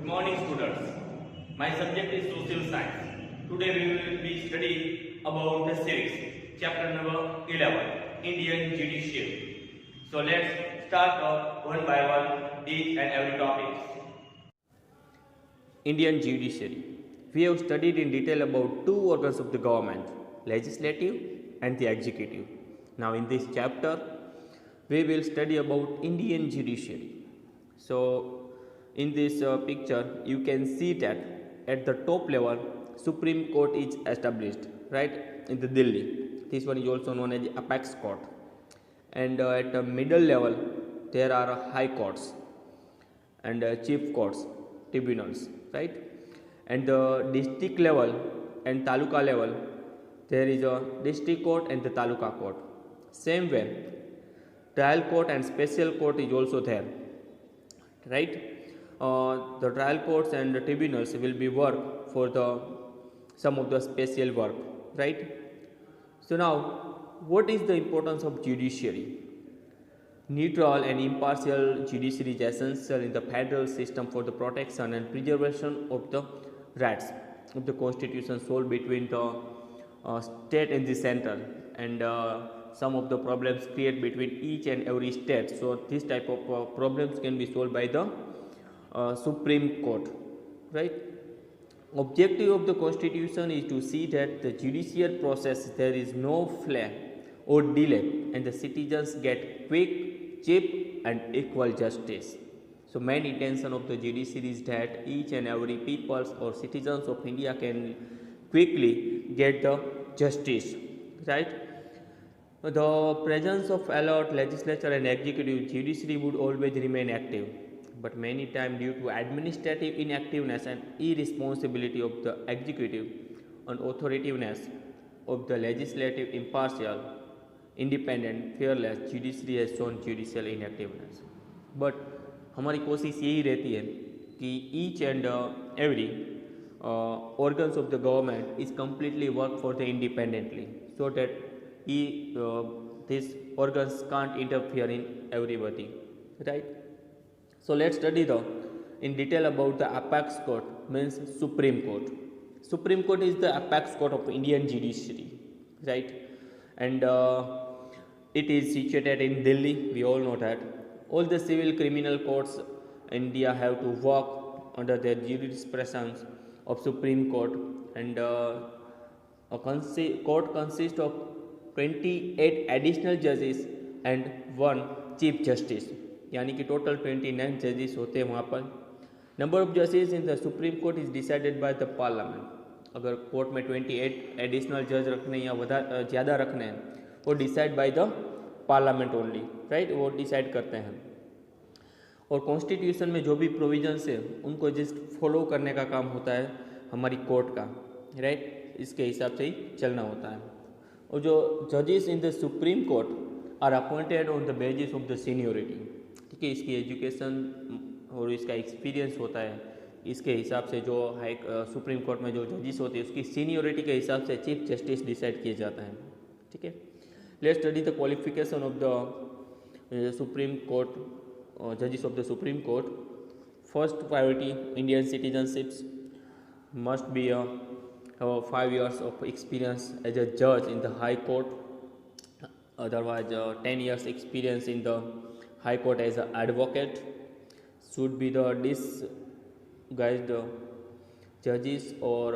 Good morning, students. My subject is social science. Today we will be studying about the series, chapter number 11, Indian Judiciary. So let's start one by one each and every topic. Indian Judiciary. We have studied in detail about two organs of the government, legislative and the executive. Now in this chapter, we will study about Indian Judiciary. So in this picture you can see that at the top level Supreme Court is established, right, in the Delhi. This one is also known as the apex court, and at the middle level there are high courts and chief courts, tribunals, right, and the district level and taluka level there is a district court and the taluka court. Same way trial court and special court is also there, right. The trial courts and the tribunals will be work for the some of the special work, right. So now what is the importance of judiciary? Neutral and impartial judiciary is essential in the federal system for the protection and preservation of the rights of the constitution sold between the state and the center, and some of the problems create between each and every state. So this type of problems can be solved by the Supreme Court, right. Objective of the constitution is to see that the judicial process there is no flaw or delay and the citizens get quick, cheap and equal justice. So main intention of the judiciary is that each and every peoples or citizens of India can quickly get the justice, right. The presence of alert legislature and executive, judiciary would always remain active, but many times due to administrative inactiveness and irresponsibility of the executive and authoritativeness of the legislative, impartial, independent, fearless, judiciary has shown judicial inactiveness. But हमारी कोशिश यही रहती है कि each and every organs of the government is completely work for the independently, so that these organs can't interfere in everybody, right. So let's study in detail about the apex court, means Supreme Court. Supreme Court is the apex court of Indian judiciary, right, and it is situated in Delhi. We all know that all the civil criminal courts in India have to work under the jurisprudence of Supreme Court, and court consists of 28 additional judges and one chief justice, यानी कि total 29 जजेस होते हैं वहाँ पर. Number of जजेस in the supreme court is decided by the parliament. अगर court में 28 एडिशनल जज रखने या ज़्यादा रखने हैं वो decide by the parliament only, right, वो डिसाइड करते हैं. और कॉन्स्टिट्यूशन में जो भी प्रोविजंस है उनको जस्ट फॉलो करने का काम होता है हमारी कोर्ट का, राइट, इसके हिसाब से ही चलना होता है. और जो जजेस in the supreme Court are appointed on the basis of the seniority, ठीक है, इसकी एजुकेशन और इसका एक्सपीरियंस होता है, इसके हिसाब से जो हाई सुप्रीम कोर्ट में जो जजेस होते हैं उसकी सीनियोरिटी के हिसाब से चीफ जस्टिस डिसाइड किए जाता है, ठीक है. Let's study the qualification of the supreme Court, जजेस of the supreme Court. First priority Indian citizenships, must be 5 years of experience as a judge in the high court, otherwise 10 years experience in the high court as an advocate. Should be the disguised judges or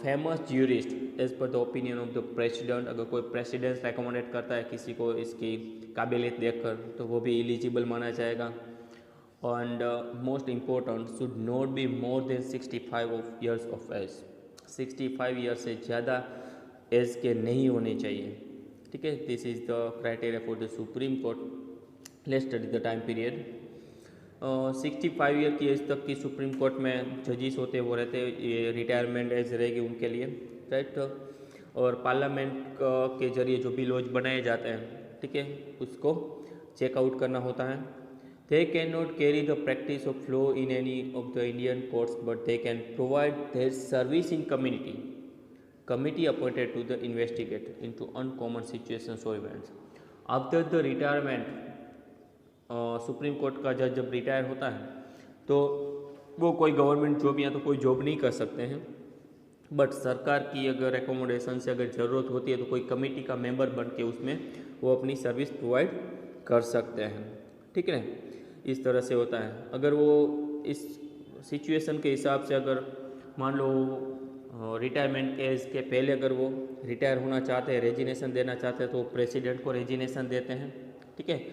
famous jurist as per the opinion of the president. अगर कोई president recommended करता है किसी को इसकी काबिलियत देखकर तो वो भी एलिजिबल माना जाएगा. And most important, should not be more than 65 years of age. 65 years से ज़्यादा एज के नहीं होने चाहिए, ठीक है. This is the criteria for the supreme court. Let's study the time period. 65 year की एज तक की सुप्रीम कोर्ट में जजेस होते वो रहते, ये रिटायरमेंट एज रहेगी उनके लिए, राइट. और पार्लियामेंट के जरिए जो भी लॉज बनाए जाते हैं, ठीक है, उसको चेकआउट करना होता है. They cannot carry the practice of law in any of the Indian courts, but they can provide their service in community. Committee appointed to the investigate into uncommon situations or events. After the retirement, supreme court का जज जब retire होता है तो वो कोई government job या तो कोई जॉब नहीं कर सकते हैं, बट सरकार की अगर एकोमोडेशन से अगर ज़रूरत होती है तो कोई कमेटी का मेंबर बन के उसमें वो अपनी सर्विस प्रोवाइड कर सकते हैं। ठीक है, इस तरह से होता है। अगर वो इस सिचुएशन के हिसाब से अगर मान लो रिटायरमेंट एज के पहले अगर वो रिटायर होना चाहते हैं, रेजिग्नेशन देना चाहते हैं, तो प्रेसिडेंट को रेजिग्नेशन देते हैं। ठीक है,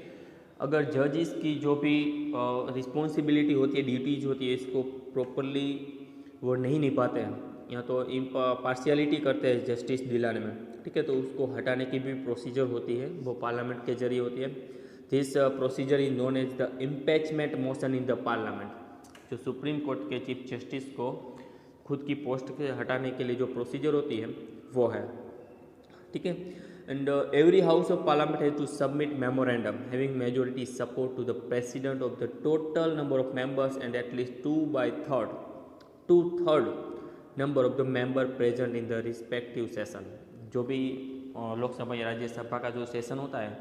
अगर जजेस की जो भी रिस्पॉन्सिबिलिटी होती है, ड्यूटीज़ होती है, इसको प्रॉपरली वो नहीं निभाते हैं या तो पार्शियलिटी करते हैं जस्टिस दिलाने में, ठीक है, तो उसको हटाने की भी प्रोसीजर होती है, वो पार्लियामेंट के जरिए होती है। This procedure is known as the impeachment motion in the parliament. जो सुप्रीम कोर्ट के चीफ जस्टिस को खुद की पोस्ट के हटाने के लिए जो प्रोसीजर होती है वो है। ठीक है, and every house of parliament has to submit memorandum having majority support to the president of the total number of members and at least 2/3 number of the member present in the respective session. जो भी लोकसभा या राज्यसभा का जो session होता है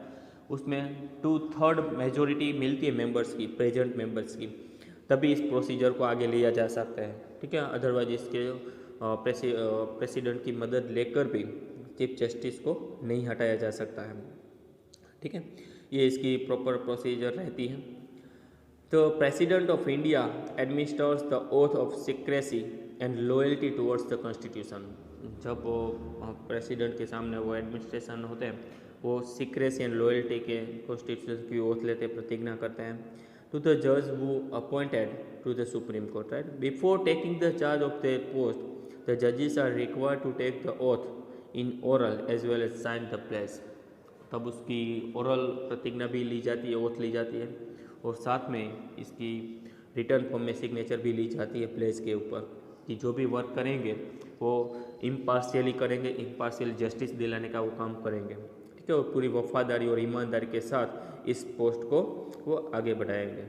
उसमें 2/3 majority मिलती है मेंबर्स की, प्रेजेंट मेंबर्स की, तभी इस प्रोसीजर को आगे लिया जा सकता है। ठीक है, अदरवाइज इसके प्रेसिडेंट की मदद लेकर भी चीफ जस्टिस को नहीं हटाया जा सकता है। ठीक है, ये इसकी प्रॉपर प्रोसीजर रहती है। तो president of India administers the oath of secrecy and loyalty towards the constitution. जब वो प्रेसिडेंट के सामने वो एडमिनिस्ट्रेशन होते हैं, वो सीक्रेसी एंड लॉयल्टी के कॉन्स्टिट्यूशन की ओथ लेते, प्रतिज्ञा करते हैं। टू द जज who appointed to the supreme court, right, before taking the charge of their post the जजेस are required to take the oath in oral as well as sign the place. तब उसकी oral प्रतिज्ञा भी ली जाती है, oath ली जाती है, और साथ में इसकी रिटर्न फॉर्म में सिग्नेचर भी ली जाती है प्लेस के ऊपर, कि जो भी वर्क करेंगे वो इम्पार्शियली करेंगे, इम्पार्शियल जस्टिस दिलाने का वो काम करेंगे। ठीक है, और पूरी वफादारी और ईमानदारी के साथ इस पोस्ट को वो आगे बढ़ाएंगे।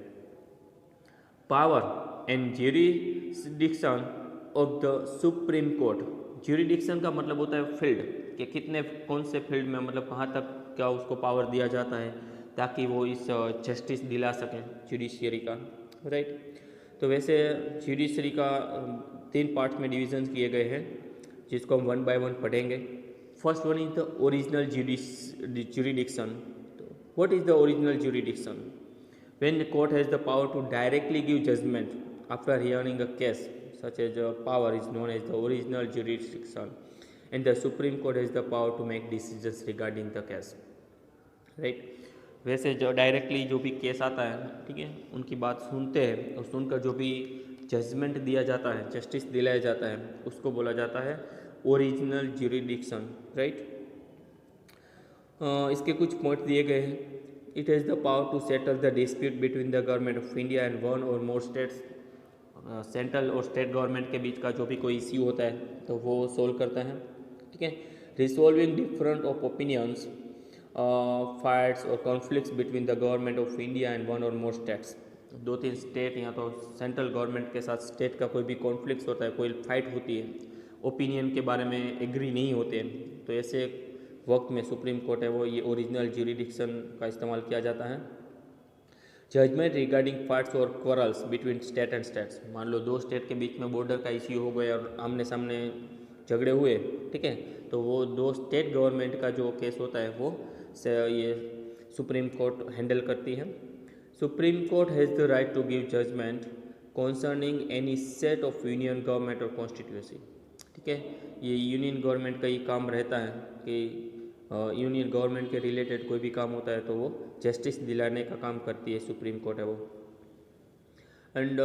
Power and jurisdiction of the supreme court. Jurisdiction का मतलब होता है फील्ड, कि कितने कौन से फील्ड में, मतलब कहाँ तक क्या उसको पावर दिया जाता है ताकि वो इस जस्टिस दिला सकें जुडिशियरी का, राइट। तो वैसे जुडिशरी का 3 पार्ट में डिवीजन किए गए हैं, जिसको हम 1 बाय 1 पढ़ेंगे। First one is the original jurisdiction. What is the original jurisdiction? When the court has the power to directly give judgment after hearing a case, such as power is known as the original jurisdiction, and the Supreme Court has the power to make decisions regarding the case, right। वैसे जो directly जो भी case आता है, ठीक है, उनकी बात सुनते हैं और सुनकर जो भी जजमेंट दिया जाता है, जस्टिस दिलाया जाता है, उसको बोला जाता है ओरिजिनल जुरिडिक्शन, राइट। इसके कुछ पॉइंट दिए गए हैं। It has the power to settle the dispute between the government of India and one और मोर स्टेट्स। सेंट्रल और स्टेट गवर्नमेंट के बीच का जो भी कोई इश्यू होता है तो वो सोल्व करता है। ठीक है, resolving different of opinions, fights और conflicts between the government of India and one और मोर स्टेट्स। 2-3 स्टेट या तो सेंट्रल गवर्नमेंट के साथ स्टेट का कोई भी कॉन्फ्लिक्ट होता है, कोई फाइट होती है, ओपिनियन के बारे में एग्री नहीं होते हैं, तो ऐसे वक्त में सुप्रीम कोर्ट है वो ये ओरिजिनल ज्यूरिडिक्शन का इस्तेमाल किया जाता है। जजमेंट रिगार्डिंग फाइट्स और quarrels between state and states. मान लो 2 स्टेट के बीच में बॉर्डर का इश्यू हो गया और आमने सामने झगड़े हुए, ठीक है, तो वो 2 स्टेट गवर्नमेंट का जो केस होता है वो ये सुप्रीम कोर्ट हैंडल करती है। Supreme court has the right to give judgment concerning any set of union government or constituency. ठीक है, ये यूनियन गवर्नमेंट का ही काम रहता है कि यूनियन गवर्नमेंट के रिलेटेड कोई भी काम होता है तो वो जस्टिस दिलाने का काम करती है सुप्रीम कोर्ट है वो। And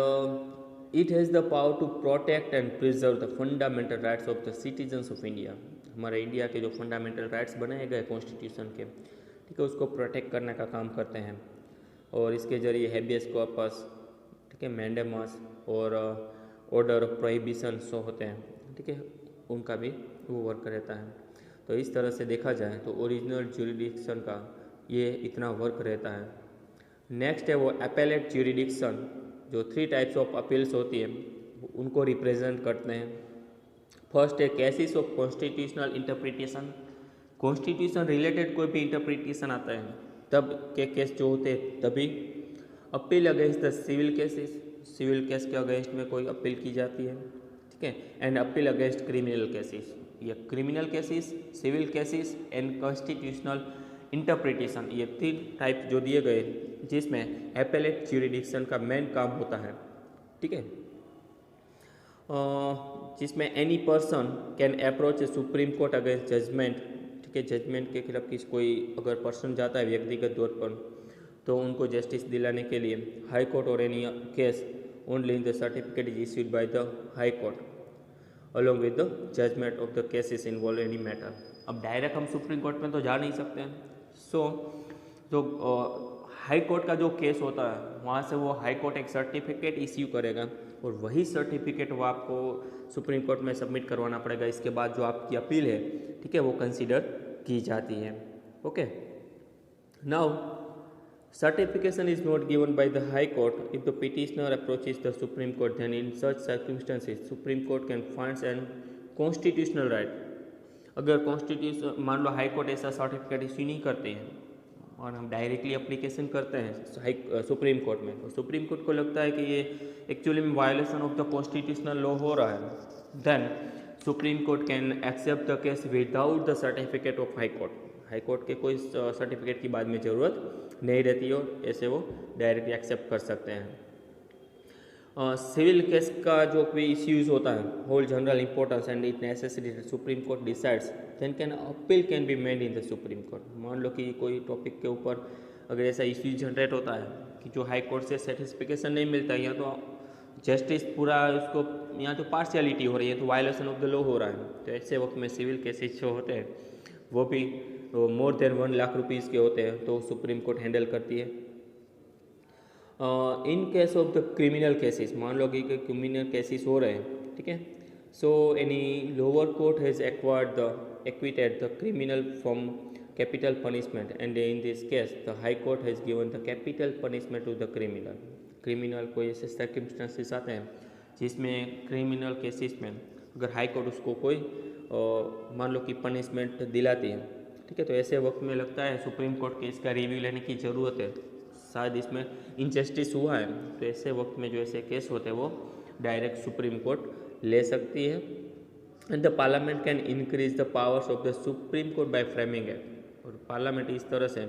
it has the power to protect and preserve the fundamental rights of the citizens of India. हमारे इंडिया के जो फंडामेंटल राइट्स बनाए गए कॉन्स्टिट्यूशन के, ठीक है, उसको प्रोटेक्ट करने का काम करते हैं। और इसके जरिए हैबियस कॉर्पस, ठीक है, मैंडेमस और ऑर्डर ऑफ प्रोहिबिशन सो होते हैं, ठीक है, उनका भी वो वर्क रहता है। तो इस तरह से देखा जाए तो ओरिजिनल ज्यूरिडिक्शन का ये इतना वर्क रहता है। नेक्स्ट है वो एपेलेट ज्यूरिडिक्शन, जो 3 टाइप्स ऑफ अपील्स होती है उनको रिप्रेजेंट करते हैं। फर्स्ट है cases of constitutional interpretation. Constitution related कोई भी इंटरप्रिटेशन आता है तब के केस जो होते हैं तभी। Appeal against the civil cases. Civil case के अगेंस्ट में कोई अपील की जाती है, ठीक है, and appeal against criminal cases. ये criminal cases, civil cases and constitutional interpretation, ये 3 टाइप जो दिए गए जिसमें एपेलेट ज्यूरिडिक्शन का मेन काम होता है, ठीक है, जिसमें any person can approach a supreme court against judgment, ठीक है, जजमेंट के खिलाफ किसी कोई अगर पर्सन जाता है व्यक्तिगत तौर पर तो उनको जस्टिस दिलाने के लिए हाई कोर्ट और any case only in the certificate is issued by the high court along with the judgment of the cases involve any matter. अब डायरेक्ट हम सुप्रीम कोर्ट में तो जा नहीं सकते हैं, सो जो हाई कोर्ट का जो केस होता है वहाँ से वो हाई कोर्ट एक सर्टिफिकेट इश्यू करेगा और वही सर्टिफिकेट वो आपको सुप्रीम कोर्ट में सबमिट करवाना पड़ेगा। इसके बाद जो आपकी अपील है, ठीक है, वो कंसीडर की जाती है। Okay, now certification is not given by the high court if the petitioner approaches the supreme court, then in such circumstances supreme court can find an constitutional right। अगर कॉन्स्टिट्यूशन मान लो high court ऐसा certificate issue नहीं करते हैं और हम directly application करते हैं सुप्रीम कोर्ट में, तो सुप्रीम कोर्ट को लगता है कि ये एक्चुअली में violation of the constitutional law हो रहा है, then supreme court can accept the case without the certificate of high court. High court के कोई सर्टिफिकेट की बाद में ज़रूरत नहीं रहती और ऐसे वो डायरेक्टली एक्सेप्ट कर सकते हैं। सिविल केस का जो भी इश्यूज होता है whole general importance and it necessary supreme court decides, then can appeal can be made in the supreme court. मान लो कि कोई टॉपिक के ऊपर अगर ऐसा इश्यू जनरेट होता है कि जो हाई कोर्ट से सेटिस्फिकेशन नहीं मिलता है या तो जस्टिस पूरा उसको यहाँ तो पार्शियलिटी हो रही है, तो वायलेशन ऑफ द लॉ हो रहा है, तो ऐसे वक्त में सिविल केसेस जो होते हैं वो भी मोर देन 1 लाख रुपीज़ के होते हैं तो सुप्रीम कोर्ट हैंडल करती है। In case of the criminal cases, मान लो कि क्रिमिनल केसेस हो रहे हैं, ठीक है, so any lower court has acquitted the criminal from capital punishment and in this case the high court has given the capital punishment to the criminal. Criminal कोई ऐसे सर्कमस्टेंसेस आते हैं जिसमें क्रिमिनल केसेस में अगर हाई कोर्ट उसको कोई मान लो कि पनिशमेंट दिलाती है, ठीक है, तो ऐसे वक्त में लगता है सुप्रीम कोर्ट के इसका रिव्यू लेने की ज़रूरत है, शायद इसमें इनजस्टिस हुआ है, तो ऐसे वक्त में जो ऐसे केस होते हैं वो डायरेक्ट सुप्रीम कोर्ट ले सकती है। And the parliament can increase the powers of the supreme court by framing act. और पार्लियामेंट इस तरह से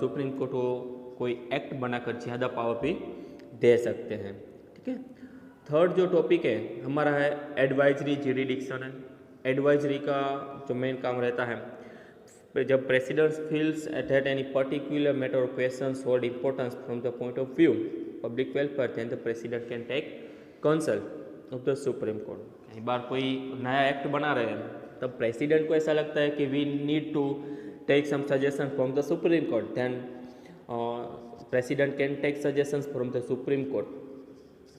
सुप्रीम कोर्ट को कोई एक्ट बनाकर ज़्यादा पावर भी दे सकते हैं, ठीक है। थर्ड जो टॉपिक है हमारा है एडवाइजरी ज्यूरिडिक्शन है। एडवाइजरी का जो मेन काम रहता है, जब president feels that any particular matter और questions hold importance from the point of view public welfare, then the president can take consult of the supreme Court. कई बार कोई नया एक्ट बना रहे हैं तब प्रेसिडेंट को ऐसा लगता है कि we need to take some suggestion from the supreme court, then president can take suggestions from the supreme court.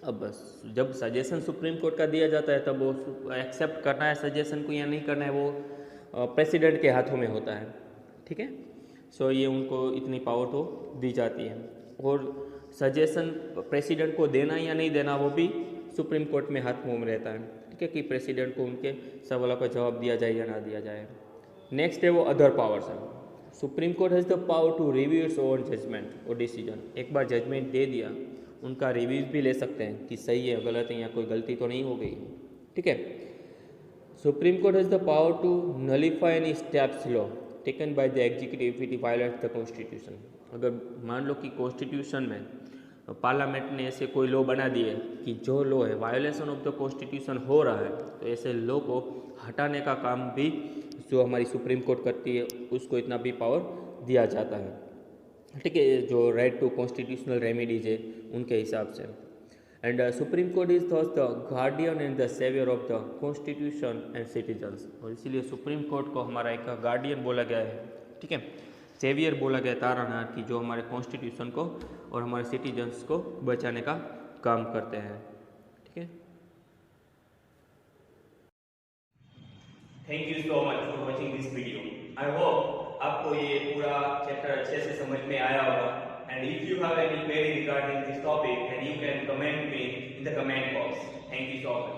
अब जब सजेशन सुप्रीम कोर्ट का दिया जाता है तब वो एक्सेप्ट करना है सजेशन को या नहीं करना है वो प्रेसिडेंट के हाथों में होता है, ठीक है। सो ये उनको इतनी पावर तो दी जाती है और सजेशन प्रेसिडेंट को देना या नहीं देना वो भी सुप्रीम कोर्ट में हाथों में रहता है, ठीक है, कि प्रेसिडेंट को उनके सवालों का जवाब दिया जाए या ना दिया जाए। नेक्स्ट है वो अदर पावर्स है। Supreme court has the power to review its own judgment और डिसीजन। एक बार जजमेंट दे दिया उनका रिव्यूज भी ले सकते हैं कि सही है गलत है या कोई गलती तो नहीं हो गई, ठीक है। Supreme court has the power to nullify any steps law taken by the executive if it violates the constitution. अगर मान लो कि कॉन्स्टिट्यूशन में पार्लियामेंट ने ऐसे कोई लॉ बना दिए कि जो लॉ है वायलेशन ऑफ द कॉन्स्टिट्यूशन हो रहा है, तो ऐसे लॉ को हटाने का काम भी जो हमारी सुप्रीम कोर्ट करती है उसको इतना भी पावर दिया जाता है, ठीक है, जो राइट टू कॉन्स्टिट्यूशनल रेमेडीज है उनके हिसाब से। And supreme court is thus the guardian and the saviour of the constitution and citizens. और इसीलिए सुप्रीम कोर्ट को हमारा एक गार्डियन बोला गया है, ठीक है, सेवियर बोला गया तारणहार कि जो हमारे कॉन्स्टिट्यूशन को और हमारे सिटीजन्स को बचाने का काम करते हैं, ठीक है। Thank you so much for watching this video. I hope आपको ये पूरा चैप्टर अच्छे से समझ में आया होगा। And if you have any query regarding this topic, then you can comment me in the comment box. Thank you so much.